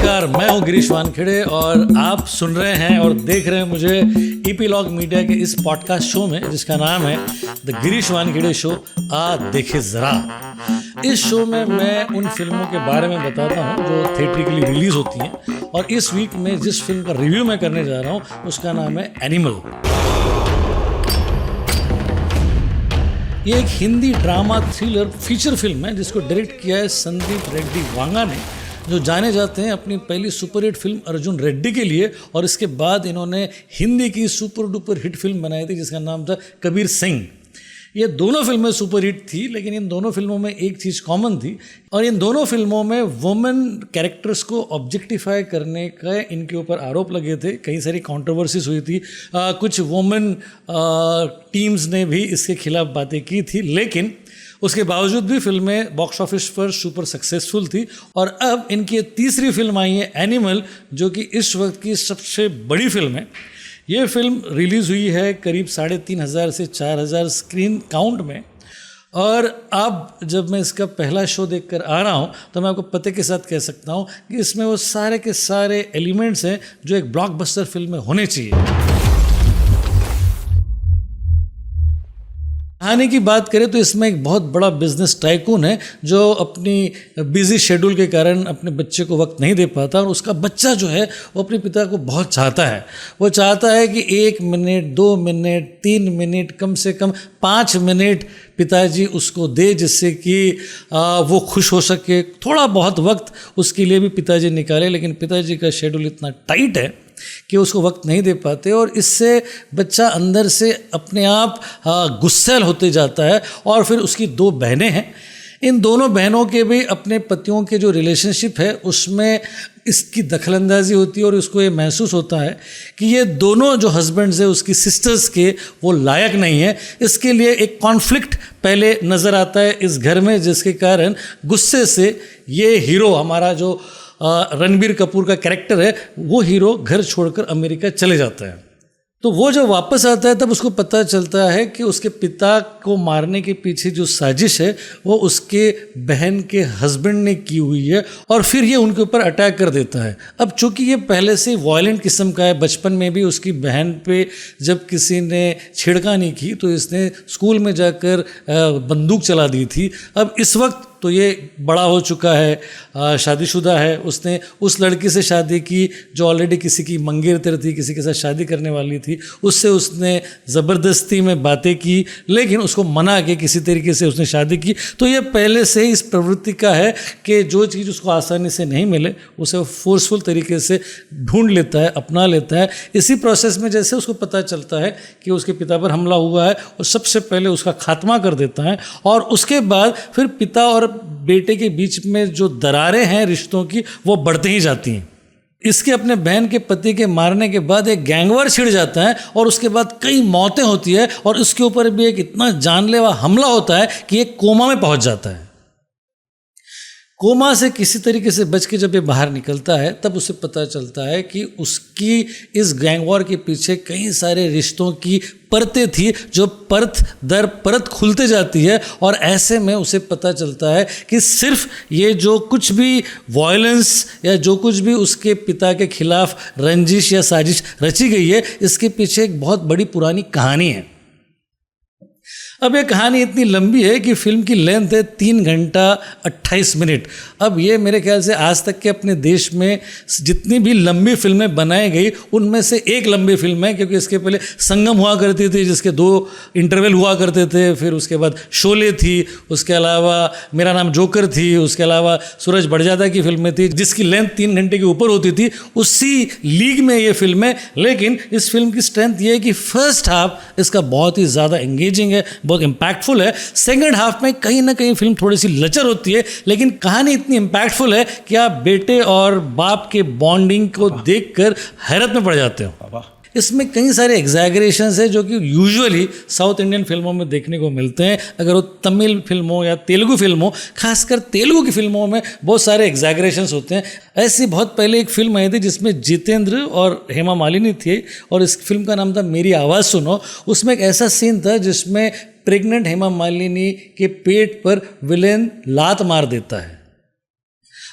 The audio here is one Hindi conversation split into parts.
नमस्कार, मैं हूं गिरीश वानखेड़े और आप सुन रहे हैं और देख रहे हैं मुझे ईपीलॉग मीडिया के इस पॉडकास्ट शो में जिसका नाम है द गिरीश वानखेड़े शो। आ देखे ज़रा। इस शो में मैं उन फिल्मों के बारे में बताता हूं जो थिएट्रिकली रिलीज़ होती हैं, और इस वीक में जिस फिल्म का रिव्यू मैं करने जा रहा हूं उसका नाम है एनिमल। ये एक Hindi drama thriller feature film है जिसको डायरेक्ट किया है संदीप रेड्डी वांगा ने, जो जाने जाते हैं अपनी पहली सुपरहिट फिल्म अर्जुन रेड्डी के लिए, और इसके बाद इन्होंने हिंदी की सुपर डुपर हिट फिल्म बनाई थी जिसका नाम था कबीर सिंह। ये दोनों फिल्में सुपरहिट थी, लेकिन इन दोनों फिल्मों में एक चीज़ कॉमन थी, और इन दोनों फिल्मों में वुमेन कैरेक्टर्स को ऑब्जेक्टिफाई करने का इनके ऊपर आरोप लगे थे। कई सारी कंट्रोवर्सीज हुई थी, कुछ वुमेन टीम्स ने भी इसके खिलाफ बातें की थी, लेकिन उसके बावजूद भी फिल्में बॉक्स ऑफिस पर सुपर सक्सेसफुल थी। और अब इनकी तीसरी फिल्म आई है एनिमल, जो कि इस वक्त की सबसे बड़ी फिल्म है। ये फिल्म रिलीज़ हुई है करीब 3,500 से 4,000 स्क्रीन काउंट में, और अब जब मैं इसका पहला शो देखकर आ रहा हूँ तो मैं आपको पते के साथ कह सकता हूँ कि इसमें वो सारे के सारे एलिमेंट्स हैं जो एक ब्लॉकबस्टर फिल्म में होने चाहिए। कहानी की बात करें तो इसमें एक बहुत बड़ा बिजनेस टाइकून है जो अपनी बिजी शेड्यूल के कारण अपने बच्चे को वक्त नहीं दे पाता, और उसका बच्चा जो है वो अपने पिता को बहुत चाहता है। वो चाहता है कि 1 मिनट, 2 मिनट, 3 मिनट, कम से कम 5 मिनट पिताजी उसको दे, जिससे कि वो खुश हो सके। थोड़ा बहुत वक्त उसके लिए भी पिताजी निकाले, लेकिन पिताजी का शेड्यूल इतना टाइट है कि उसको वक्त नहीं दे पाते, और इससे बच्चा अंदर से अपने आप गुस्सैल होते जाता है। और फिर उसकी 2 बहनें हैं, इन दोनों बहनों के भी अपने पतियों के जो रिलेशनशिप है उसमें इसकी दखलंदाजी होती है, और उसको ये महसूस होता है कि ये दोनों जो हस्बैंड्स हैं उसकी सिस्टर्स के वो लायक नहीं है। इसके लिए एक कॉन्फ्लिक्ट पहले नज़र आता है इस घर में, जिसके कारण गुस्से से ये हीरो, हमारा जो रणबीर कपूर का कैरेक्टर है, वो हीरो घर छोड़कर अमेरिका चले जाता है। तो वो जब वापस आता है तब उसको पता चलता है कि उसके पिता को मारने के पीछे जो साजिश है वो उसके बहन के हस्बैंड ने की हुई है, और फिर ये उनके ऊपर अटैक कर देता है। अब चूंकि ये पहले से वायलेंट किस्म का है, बचपन में भी उसकी बहन पे जब किसी ने छेड़खानी की तो इसने स्कूल में जाकर बंदूक चला दी थी। अब इस वक्त तो ये बड़ा हो चुका है, शादीशुदा है, उसने उस लड़की से शादी की जो ऑलरेडी किसी की मंगेतर थी, किसी के साथ शादी करने वाली थी। उससे उसने ज़बरदस्ती में बातें की, लेकिन उसको मना के किसी तरीके से उसने शादी की। तो ये पहले से ही इस प्रवृत्ति का है कि जो चीज़ उसको आसानी से नहीं मिले उसे फोर्सफुल तरीके से ढूंढ लेता है, अपना लेता है। इसी प्रोसेस में जैसे उसको पता चलता है कि उसके पिता पर हमला हुआ है, और सबसे पहले उसका खात्मा कर देता है, और उसके बाद फिर पिता और बेटे के बीच में जो दरारें हैं रिश्तों की वो बढ़ते ही जाती हैं। इसके अपने बहन के पति के मारने के बाद एक गैंगवार छिड़ जाता है, और उसके बाद कई मौतें होती है, और उसके ऊपर भी एक इतना जानलेवा हमला होता है कि एक कोमा में पहुंच जाता है। कोमा से किसी तरीके से बच के जब ये बाहर निकलता है तब उसे पता चलता है कि उसकी इस गैंगवॉर के पीछे कई सारे रिश्तों की परतें थी जो परत दर परत खुलते जाती है, और ऐसे में उसे पता चलता है कि सिर्फ ये जो कुछ भी वायलेंस या जो कुछ भी उसके पिता के खिलाफ रंजिश या साजिश रची गई है, इसके पीछे एक बहुत बड़ी पुरानी कहानी है। अब ये कहानी इतनी लंबी है कि फिल्म की लेंथ है 3 घंटा 28 मिनट। अब ये मेरे ख्याल से आज तक के अपने देश में जितनी भी लंबी फिल्में बनाई गई उनमें से एक लंबी फिल्म है, क्योंकि इसके पहले संगम हुआ करती थी जिसके 2 इंटरवल हुआ करते थे, फिर उसके बाद शोले थी, उसके अलावा मेरा नाम जोकर थी, उसके अलावा सूरज बड़जादा की फिल्में थी जिसकी लेंथ 3 घंटे के ऊपर होती थी। उसी लीग में ये फिल्म है, लेकिन इस फिल्म की स्ट्रेंथ ये है कि फर्स्ट हाफ इसका बहुत ही ज़्यादा एंगेजिंग है, बहुत इम्पैक्टफुल है। सेकंड हाफ में कहीं ना कहीं फिल्म थोड़ी सी लचर होती है, लेकिन कहानी इतनी इम्पैक्टफुल है कि आप बेटे और बाप के बॉन्डिंग को देखकर हैरत में पड़ जाते हो। इसमें कई सारे एग्जैगरेशंस है जो कि यूजुअली साउथ इंडियन फिल्मों में देखने को मिलते हैं। अगर वो तमिल फिल्म हो या तेलुगु फिल्म हो, खासकर तेलुगु की फिल्मों में बहुत सारे एग्जैगरेशंस होते हैं। ऐसी बहुत पहले एक फिल्म आई थी जिसमें जितेंद्र और हेमा मालिनी थे, और इस फिल्म का नाम था मेरी आवाज़ सुनो। उसमें एक ऐसा सीन था जिसमें प्रेग्नेंट हेमा मालिनी के पेट पर विलेन लात मार देता है।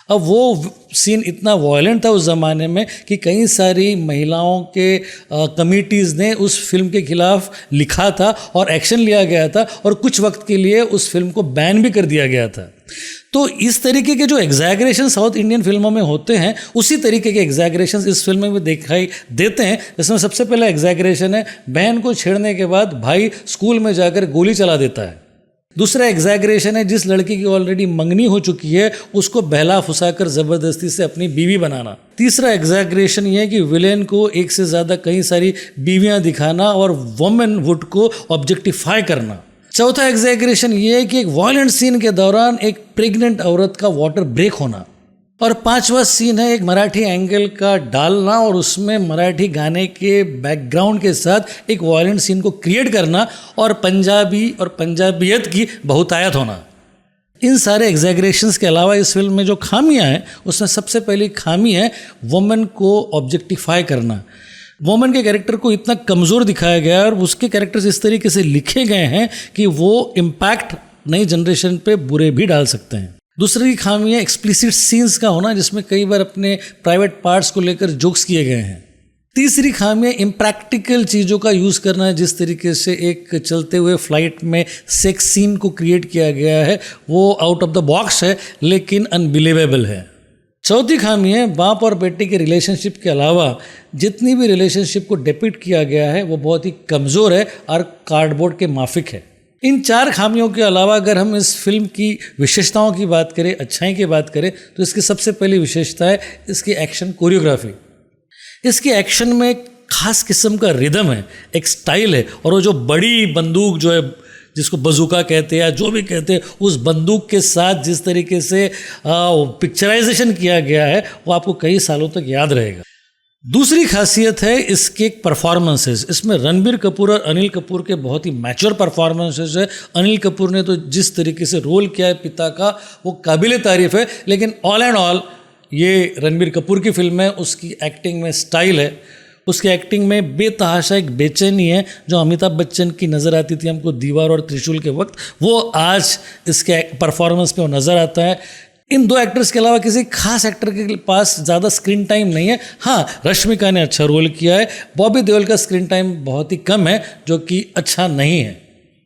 अब वो सीन इतना वायलेंट था उस ज़माने में कि कई सारी महिलाओं के कमिटीज़ ने उस फिल्म के खिलाफ लिखा था और एक्शन लिया गया था और कुछ वक्त के लिए उस फिल्म को बैन भी कर दिया गया था। तो इस तरीके के जो एग्जैगरेशन साउथ इंडियन फिल्मों में होते हैं, उसी तरीके के एग्जैगरेशन इस फिल्म में भी दिखाई देते हैं। इसमें सबसे पहला एग्जैगरेशन है, बहन को छेड़ने के बाद भाई स्कूल में जाकर गोली चला देता है। दूसरा एग्जैगरेशन है, जिस लड़की की ऑलरेडी मंगनी हो चुकी है उसको बहला फुसाकर ज़बरदस्ती से अपनी बीवी बनाना। तीसरा एग्जैगरेशन ये है कि विलेन को एक से ज़्यादा कई सारी बीवियां दिखाना और वुमेनहुड को ऑब्जेक्टिफाई करना। चौथा एग्जैगरेशन ये है कि एक वायलेंट सीन के दौरान एक प्रेग्नेंट औरत का वाटर ब्रेक होना। और पांचवा सीन है एक मराठी एंगल का डालना और उसमें मराठी गाने के बैकग्राउंड के साथ एक वायलेंट सीन को क्रिएट करना और पंजाबी और पंजाबियत की बहुतायत होना। इन सारे एग्जैगरेशंस के अलावा इस फिल्म में जो खामियां हैं उसमें सबसे पहली खामी है वुमेन को ऑब्जेक्टिफाई करना। वुमेन के कैरेक्टर को इतना कमज़ोर दिखाया गया है और उसके कैरेक्टर्स इस तरीके से लिखे गए हैं कि वो इम्पैक्ट नई जनरेशन पे बुरे भी डाल सकते हैं। दूसरी खामी है एक्सप्लिसिट सीन्स का होना, जिसमें कई बार अपने प्राइवेट पार्ट्स को लेकर जोक्स किए गए हैं। तीसरी खामी है इम्प्रैक्टिकल चीज़ों का यूज़ करना, जिस तरीके से एक चलते हुए फ्लाइट में सेक्स सीन को क्रिएट किया गया है वो आउट ऑफ द बॉक्स है लेकिन अनबिलीवेबल है। चौथी खामी है बाप और बेटे के रिलेशनशिप के अलावा जितनी भी रिलेशनशिप को डिपिक्ट किया गया है वो बहुत ही कमज़ोर है और कार्डबोर्ड के माफिक है। इन चार खामियों के अलावा अगर हम इस फिल्म की विशेषताओं की बात करें, अच्छाई की बात करें, तो इसकी सबसे पहली विशेषता है इसकी एक्शन कोरियोग्राफी। इसकी एक्शन में एक खास किस्म का रिदम है, एक स्टाइल है और वो जो बड़ी बंदूक जो है जिसको बजूका कहते हैं या जो भी कहते हैं, उस बंदूक के साथ जिस तरीके से पिक्चराइजेशन किया गया है वो आपको कई सालों तक याद रहेगा। दूसरी खासियत है इसके परफॉर्मेंसेस। इसमें रणबीर कपूर और अनिल कपूर के बहुत ही मैच्योर परफॉर्मेंसेस है। अनिल कपूर ने तो जिस तरीके से रोल किया है पिता का वो काबिल तारीफ़ है, लेकिन ऑल एंड ऑल ये रणबीर कपूर की फिल्म है। उसकी एक्टिंग में स्टाइल है, उसकी एक्टिंग में बेतहाशा एक बेचैनी है जो अमिताभ बच्चन की नज़र आती थी हमको दीवार और त्रिशूल के वक्त, वो आज इसके परफॉर्मेंस में वो नज़र आता है। इन दो एक्टर्स के अलावा किसी खास एक्टर के पास ज़्यादा स्क्रीन टाइम नहीं है। हाँ, रश्मिका ने अच्छा रोल किया है, बॉबी देओल का स्क्रीन टाइम बहुत ही कम है जो कि अच्छा नहीं है।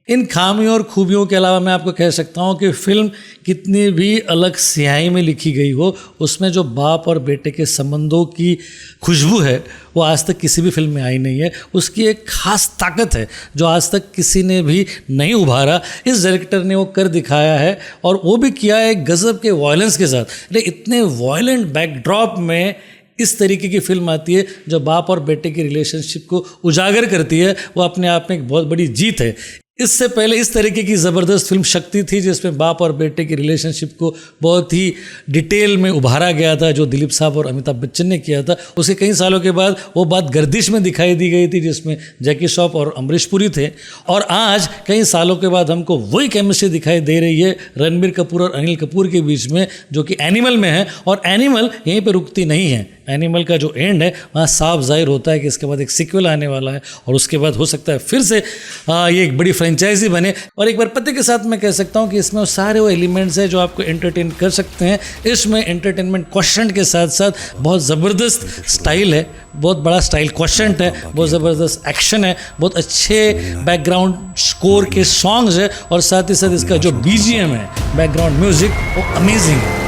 इन खामियों और खूबियों के अलावा मैं आपको कह सकता हूँ कि फिल्म कितनी भी अलग स्याही में लिखी गई हो, उसमें जो बाप और बेटे के संबंधों की खुशबू है वो आज तक किसी भी फिल्म में आई नहीं है। उसकी एक खास ताकत है जो आज तक किसी ने भी नहीं उभारा। इस डायरेक्टर ने वो कर दिखाया है और वो भी किया है गजब के वायलेंस के साथ। लेकिन इतने वायलेंट बैकड्रॉप में इस तरीके की फिल्म आती है जो बाप और बेटे की रिलेशनशिप को उजागर करती है, वो अपने आप में एक बहुत बड़ी जीत है। इससे पहले इस तरीके की ज़बरदस्त फिल्म शक्ति थी जिसमें बाप और बेटे की रिलेशनशिप को बहुत ही डिटेल में उभारा गया था, जो दिलीप साहब और अमिताभ बच्चन ने किया था। उसके कई सालों के बाद वो बात गर्दिश में दिखाई दी गई थी जिसमें जैकी श्रॉफ और अमरीश पुरी थे, और आज कई सालों के बाद हमको वही केमिस्ट्री दिखाई दे रही है रणबीर कपूर और अनिल कपूर के बीच में, जो कि एनिमल में है। और एनिमल यहीं पर रुकती नहीं है, एनिमल का जो एंड है वहाँ साफ जाहिर होता है कि इसके बाद एक सीक्वल आने वाला है और उसके बाद हो सकता है फिर से ये एक बड़ी फ्रेंचाइजी बने। और एक बार पते के साथ मैं कह सकता हूँ कि इसमें वो सारे वो एलिमेंट्स हैं जो आपको एंटरटेन कर सकते हैं। इसमें एंटरटेनमेंट क्वेश्चन के साथ साथ बहुत ज़बरदस्त स्टाइल है, बहुत बड़ा स्टाइल क्वेश्चन है, बहुत ज़बरदस्त एक्शन है, बहुत अच्छे बैकग्राउंड स्कोर के सॉन्ग्स है और साथ ही साथ इसका जो BGM है, बैकग्राउंड म्यूजिक, वो अमेजिंग है।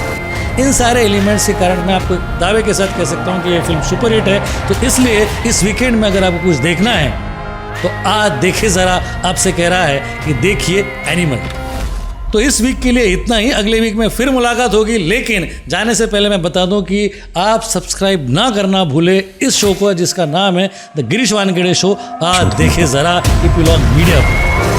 इन सारे एलिमेंट्स के कारण मैं आपको दावे के साथ कह सकता हूँ कि ये फिल्म सुपरहिट है। तो इसलिए इस वीकेंड में अगर आपको कुछ देखना है तो आज देखिए ज़रा, आपसे कह रहा है कि देखिए एनिमल। तो इस वीक के लिए इतना ही, अगले वीक में फिर मुलाकात होगी। लेकिन जाने से पहले मैं बता दूं कि आप सब्सक्राइब ना करना भूले इस शो को जिसका नाम है द गिरीश वानखेड़े शो। आज देखिए ज़रा इपिलॉग मीडिया पर।